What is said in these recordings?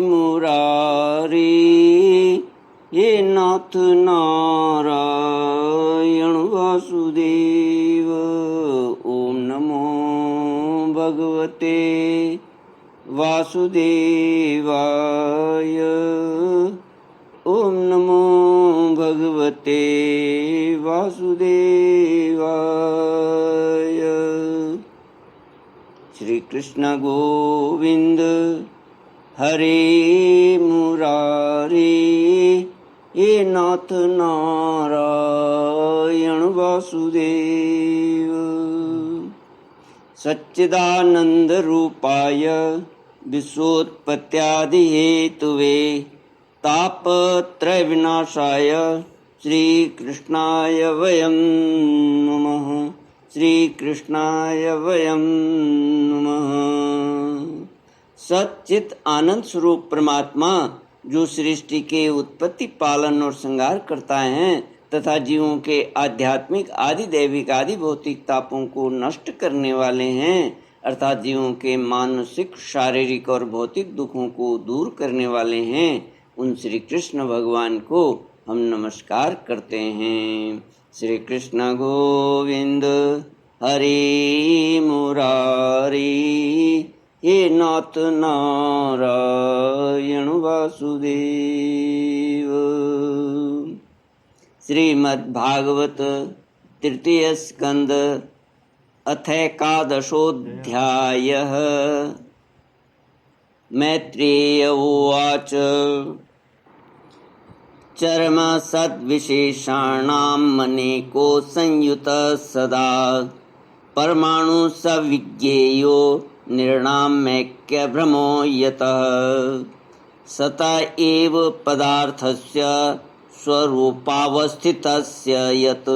मुरारी हे नाथ नारायण वासुदेव। ओम नमो भगवते वासुदेवाय। ओम नमो भगवते वासुदेवाय। श्री कृष्ण गोविंद हरे मुरारी हे नाथ नारायण वासुदेव। सच्चिदानंद रूपाय विश्वोत्पत्त्यादि हेतुवे तापत्रय विनाशाय श्री कृष्णाय वयं नमः। श्री कृष्णाय वयं नमः। सच्चित आनंद स्वरूप परमात्मा जो सृष्टि के उत्पत्ति पालन और संहार करता है तथा जीवों के आध्यात्मिक आदि दैविक आदि भौतिक तापों को नष्ट करने वाले हैं अर्थात जीवों के मानसिक शारीरिक और भौतिक दुखों को दूर करने वाले हैं, उन श्री कृष्ण भगवान को हम नमस्कार करते हैं। श्री कृष्ण गोविंद हरे मुरारी हे नाथ नारायण वासुदेव। श्रीमद्भागवत तृतीय स्कंद अथैकादशोऽध्यायः। मैत्रेय उवाच चरम सद्विशेषाणां मनेको संयुतः सदा परमाणु सविज्ञेयो निर्णामैक्यभ्रमो यतः सत एव पदार्थस्य स्वरूपावस्थितस्य यत्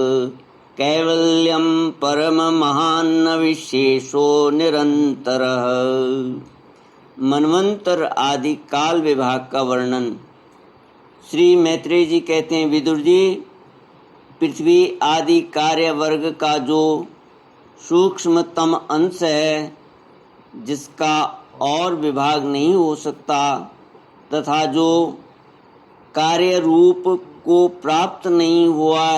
कैवल्यं परममहान्न विशेषो निरंतरः। मनवंतर आदि काल विभाग का वर्णन। श्री मैत्रेय जी कहते हैं, विदुर जी, पृथ्वी आदि कार्य वर्ग का जो सूक्ष्मतम अंश है जिसका और विभाग नहीं हो सकता तथा जो कार्य रूप को प्राप्त नहीं हुआ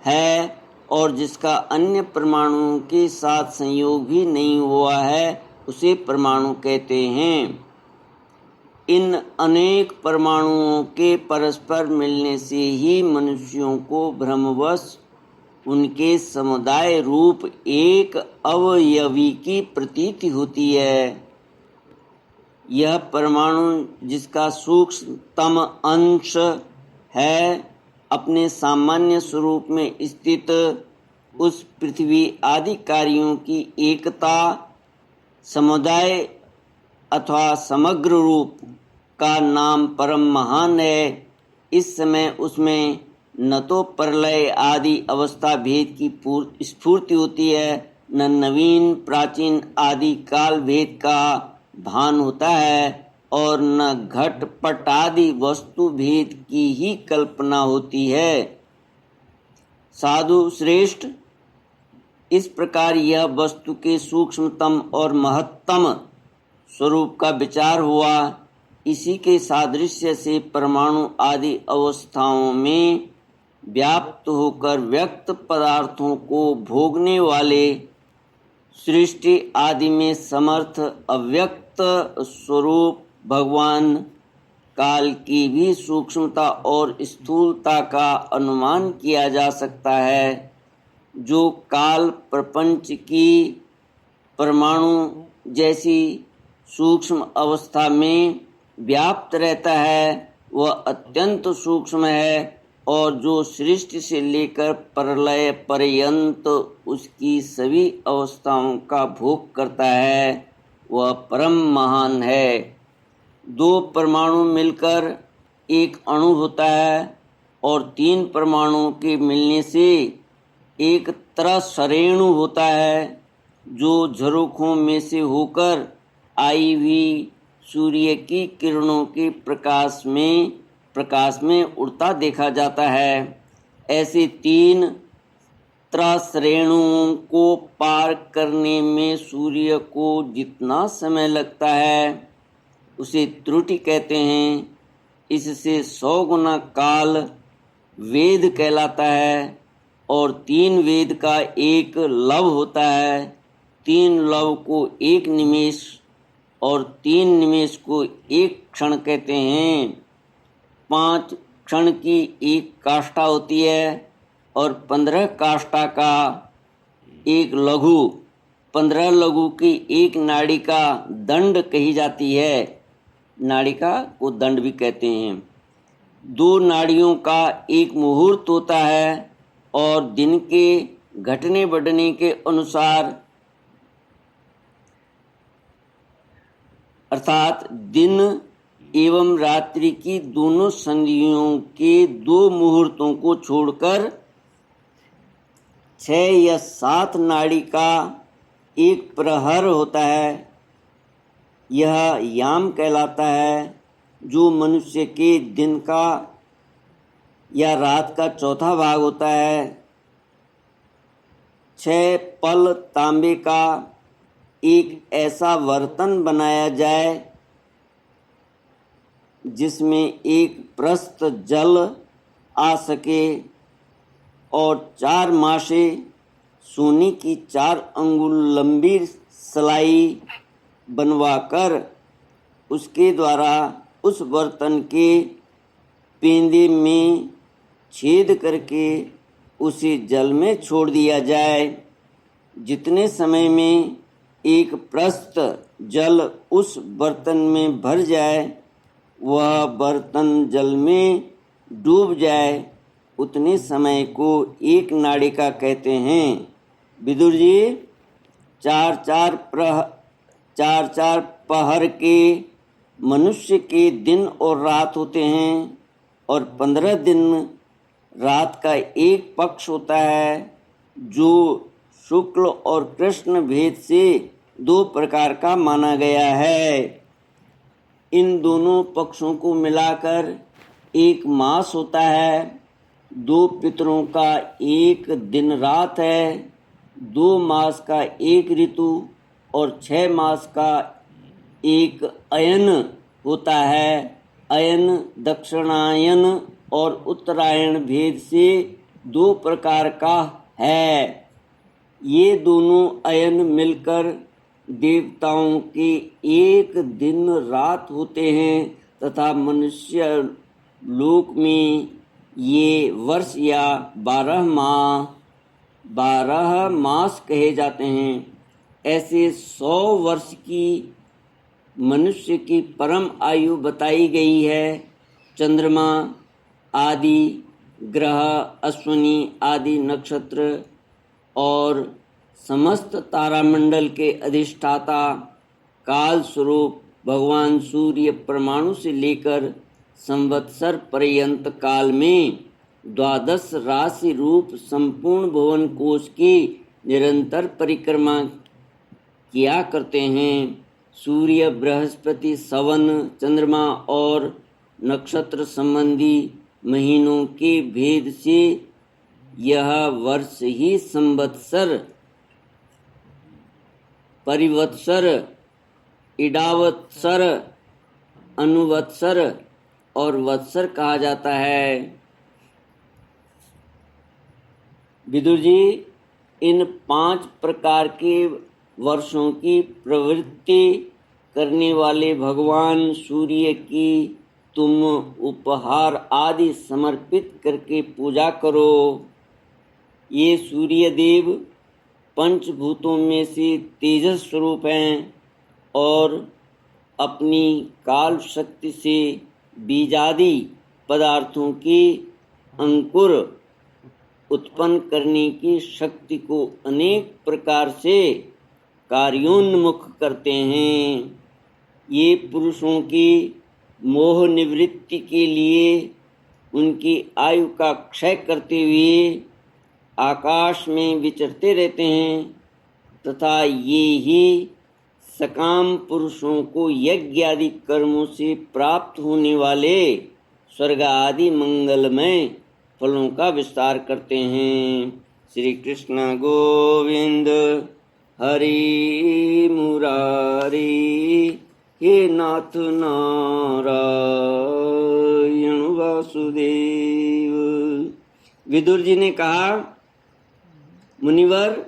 है और जिसका अन्य परमाणुओं के साथ संयोग भी नहीं हुआ है उसे परमाणु कहते हैं। इन अनेक परमाणुओं के परस्पर मिलने से ही मनुष्यों को भ्रमवश उनके समुदाय रूप एक अवयवी की प्रतीति होती है। यह परमाणु जिसका सूक्ष्मतम अंश है अपने सामान्य स्वरूप में स्थित उस पृथ्वी आदि कार्यों की एकता समुदाय अथवा समग्र रूप का नाम परम महान है। इस समय उसमें न तो प्रलय आदि अवस्था भेद की स्फूर्ति होती है, न नवीन प्राचीन आदि काल भेद का भान होता है और न घट पट आदि वस्तु भेद की ही कल्पना होती है। साधु श्रेष्ठ, इस प्रकार यह वस्तु के सूक्ष्मतम और महत्तम स्वरूप का विचार हुआ। इसी के सादृश्य से परमाणु आदि अवस्थाओं में व्याप्त होकर व्यक्त पदार्थों को भोगने वाले सृष्टि आदि में समर्थ अव्यक्त स्वरूप भगवान काल की भी सूक्ष्मता और स्थूलता का अनुमान किया जा सकता है। जो काल प्रपंच की परमाणु जैसी सूक्ष्म अवस्था में व्याप्त रहता है वह अत्यंत सूक्ष्म है और जो सृष्टि से लेकर प्रलय पर्यंत उसकी सभी अवस्थाओं का भोग करता है वह परम महान है। दो परमाणु मिलकर एक अणु होता है और तीन परमाणुओं के मिलने से एक त्रसरेणु होता है जो झरोखों में से होकर आई हुई सूर्य की किरणों के प्रकाश में उड़ता देखा जाता है। ऐसे तीन त्रसरेणुओं को पार करने में सूर्य को जितना समय लगता है उसे त्रुटि कहते हैं। इससे 100 गुना काल वेद कहलाता है और 3 वेद का एक लव होता है। 3 लव को 1 निमेष और 3 निमेष को 1 क्षण कहते हैं। 5 क्षण की 1 काष्ठा होती है और 15 काष्ठा का एक लघु, 15 लघु की 1 नाड़िका दंड कही जाती है। नाड़िका को दंड भी कहते हैं। 2 नाड़ियों का एक मुहूर्त होता है और दिन के घटने बढ़ने के अनुसार, अर्थात दिन एवं रात्रि की दोनों संधियों के 2 मुहूर्तों को छोड़कर 6 या 7 नाड़ी का एक प्रहर होता है। यह याम कहलाता है, जो मनुष्य के दिन का या रात का चौथा भाग होता है। 6 पल तांबे का एक ऐसा बर्तन बनाया जाए जिसमें एक प्रस्त जल आ सके और 4 मासे सोने की 4 अंगुल लंबी सलाई बनवाकर उसके द्वारा उस बर्तन के पेंदे में छेद करके उसे जल में छोड़ दिया जाए। जितने समय में एक प्रस्त जल उस बर्तन में भर जाए, वह बर्तन जल में डूब जाए, उतने समय को 1 नाड़िका कहते हैं। विदुर जी, 4-4 पहर के मनुष्य के दिन और रात होते हैं और 15 दिन रात का एक पक्ष होता है, जो शुक्ल और कृष्ण भेद से 2 प्रकार का माना गया है। इन दोनों पक्षों को मिलाकर एक मास होता है। 2 पितरों का एक दिन रात है, 2 मास का एक ऋतु और 6 मास का एक अयन होता है। अयन दक्षिणायन और उत्तरायण भेद से 2 प्रकार का है। ये दोनों अयन मिलकर देवताओं के एक दिन रात होते हैं तथा मनुष्य लोक में ये वर्ष या 12 मास कहे जाते हैं। ऐसे 100 वर्ष की मनुष्य की परम आयु बताई गई है। चंद्रमा आदि ग्रह, अश्विनी आदि नक्षत्र और समस्त तारामंडल के अधिष्ठाता काल स्वरूप भगवान सूर्य परमाणु से लेकर संवत्सर पर्यंत काल में 12 राशि रूप संपूर्ण भुवन कोश की निरंतर परिक्रमा किया करते हैं। सूर्य, बृहस्पति, सवन, चंद्रमा और नक्षत्र संबंधी महीनों के भेद से यह वर्ष ही संवत्सर, परिवत्सर, इडावत्सर, अनुवत्सर और वत्सर कहा जाता है। विदुर जी, इन 5 प्रकार के वर्षों की प्रवृत्ति करने वाले भगवान सूर्य की तुम उपहार आदि समर्पित करके पूजा करो। ये सूर्य देव पंचभूतों में से तेजस स्वरूप हैं और अपनी काल शक्ति से बीजादि पदार्थों की अंकुर उत्पन्न करने की शक्ति को अनेक प्रकार से कार्योन्मुख करते हैं। ये पुरुषों की मोह निवृत्ति के लिए उनकी आयु का क्षय करते हुए आकाश में विचरते रहते हैं तथा ये ही सकाम पुरुषों को यज्ञ आदि कर्मों से प्राप्त होने वाले स्वर्ग आदि मंगलमय फलों का विस्तार करते हैं। श्री कृष्ण गोविंद हरि मुरारी। हे नाथ नाथ नारायण वासुदेव। विदुर जी ने कहा, मुनिवर,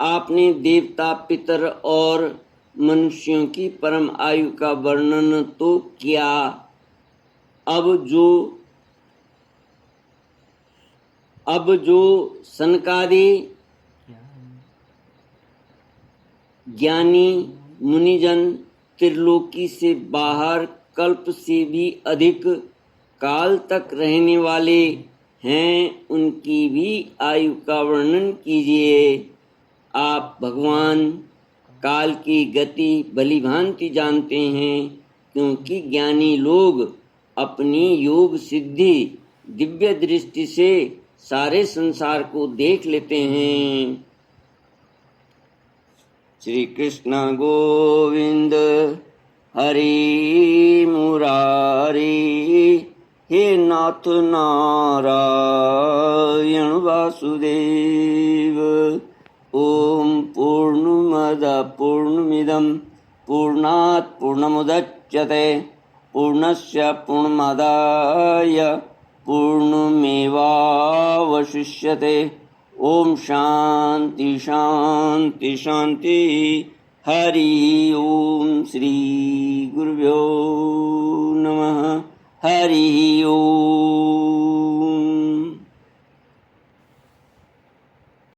आपने देवता, पितर और मनुष्यों की परम आयु का वर्णन तो किया। अब जो सनकादि ज्ञानी मुनिजन त्रिलोकी से बाहर कल्प से भी अधिक काल तक रहने वाले हैं, उनकी भी आयु का वर्णन कीजिए। आप भगवान काल की गति भली भांति जानते हैं, क्योंकि ज्ञानी लोग अपनी योग सिद्धि दिव्य दृष्टि से सारे संसार को देख लेते हैं। श्री कृष्ण गोविंद हरि मुरारी, हे नाथ नारायण वासुदेव। ओम पूर्णमद पूर्णमिदं पूर्णात् पूर्णमुदच्यते पूर्णस्य पूर्णमादाय पूर्णमेवावशिष्यते। ओम शांति शांति शांति। हरि ओम। श्री गुरुभ्यो नमः। हरि ओम।